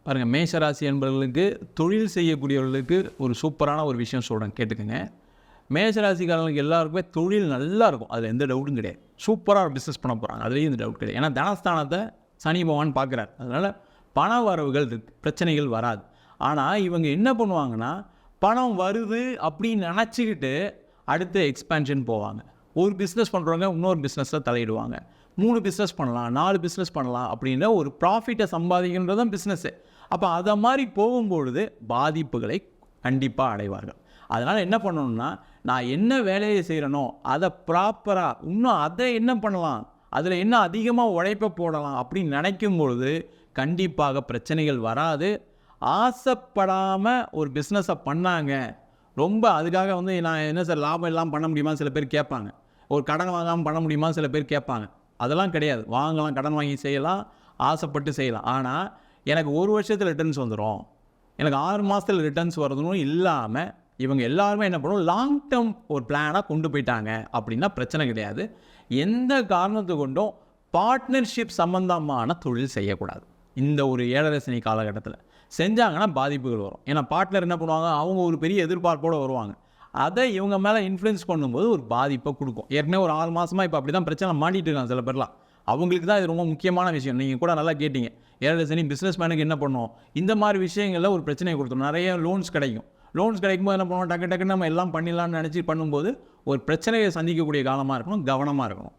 பாருங்கள், மேஷராசி என்பவர்களுக்கு தொழில் செய்யக்கூடியவர்களுக்கு ஒரு சூப்பரான ஒரு விஷயம் சொல்கிறேன், கேட்டுக்கோங்க. மேஷராசிக்காரங்களுக்கு எல்லாருக்குமே தொழில் நல்லா இருக்கும், அதில் எந்த டவுட்டும் கிடையாது. சூப்பராக பிஸ்னஸ் பண்ண போகிறாங்க, அதுலேயும் எந்த டவுட் கிடையாது. ஏன்னா தனஸ்தானத்தை சனி பகவான் பார்க்குறாரு, அதனால் பண வரவுகள் இருக்குது, பிரச்சனைகள் வராது. ஆனால் இவங்க என்ன பண்ணுவாங்கன்னா, பணம் வருது அப்படின்னு நினச்சிக்கிட்டு அடுத்து எக்ஸ்பேன்ஷன் போவாங்க. ஒரு பிஸ்னஸ் பண்ணுறவங்க இன்னொரு பிஸ்னஸில் தலையிடுவாங்க. 3 பிஸ்னஸ் பண்ணலாம், 4 பிஸ்னஸ் பண்ணலாம் அப்படின்ற ஒரு ப்ராஃபிட்டை சம்பாதிக்கின்றது தான் பிஸ்னஸ்ஸு. அப்போ அதை மாதிரி போகும்பொழுது பாதிப்புகளை கண்டிப்பாக அடைவார்கள். அதனால் என்ன பண்ணணும்னா, நான் என்ன வேலையை செய்கிறனோ அதை ப்ராப்பராக இன்னும் அதை என்ன பண்ணலாம், அதில் என்ன அதிகமாக உழைப்பை போடலாம் அப்படின்னு நினைக்கும் பொழுது கண்டிப்பாக பிரச்சனைகள் வராது. ஆசைப்படாமல் ஒரு பிஸ்னஸை பண்ணாங்க, ரொம்ப அதுக்காக நான் என்ன சார் லாபம் எல்லாம் பண்ண முடியுமா சில பேர் கேட்பாங்க. ஒரு கடன் வாங்காமல் பண்ண முடியுமா சில பேர் கேட்பாங்க. அதெல்லாம் கிடையாது, வாங்கலாம், கடன் வாங்கி செய்யலாம், ஆசைப்பட்டு செய்யலாம். ஆனால் எனக்கு 1 வருஷத்தில் ரிட்டர்ன்ஸ் வந்துடும், எனக்கு 6 மாதத்தில் ரிட்டர்ன்ஸ் வரதுன்னு இல்லாமல் இவங்க எல்லாருமே என்ன பண்ணுவோம், லாங் டேர்ம் ஒரு பிளானாக கொண்டு போயிட்டாங்க அப்படின்னா பிரச்சனை கிடையாது. எந்த காரணத்தை கொண்டும் பார்ட்னர்ஷிப் சம்பந்தமான தொழில் செய்யக்கூடாது. இந்த ஒரு 7.5 சனி காலகட்டத்தில் செஞ்சாங்கன்னா பாதிப்புகள் வரும். ஏன்னா பார்ட்னர் என்ன பண்ணுவாங்க, அவங்க ஒரு பெரிய எதிர்பார்ப்போடு வருவாங்க, அதை இவங்க மேலே இன்ஃப்ளூயன்ஸ் பண்ணும்போது ஒரு பாதிப்பை கொடுக்கும். ஏற்கனவே ஒரு 6 மாதமாக இப்போ அப்படி தான் பிரச்சனை மாட்டிகிட்டு இருக்காங்க சில பேர்லாம். அவங்களுக்கு தான் இது ரொம்ப முக்கியமான விஷயம். நீங்கள் கூட நல்லா கேட்டீங்க, 7.5 சனி பிஸ்னஸ் மேனுக்கு என்ன பண்ணுவோம், இந்த மாதிரி விஷயங்களில் ஒரு பிரச்சனையை கொடுத்தோம். நிறைய லோன்ஸ் கிடைக்கும், லோன்ஸ் கிடைக்கும்போது என்ன பண்ணுவோம், டக்குன்னு நம்ம எல்லாம் பண்ணிடலாம்னு நினச்சி பண்ணும்போது ஒரு பிரச்சனையை சந்திக்கக்கூடிய காலமாக இருக்கணும், கவனமாக இருக்கணும்.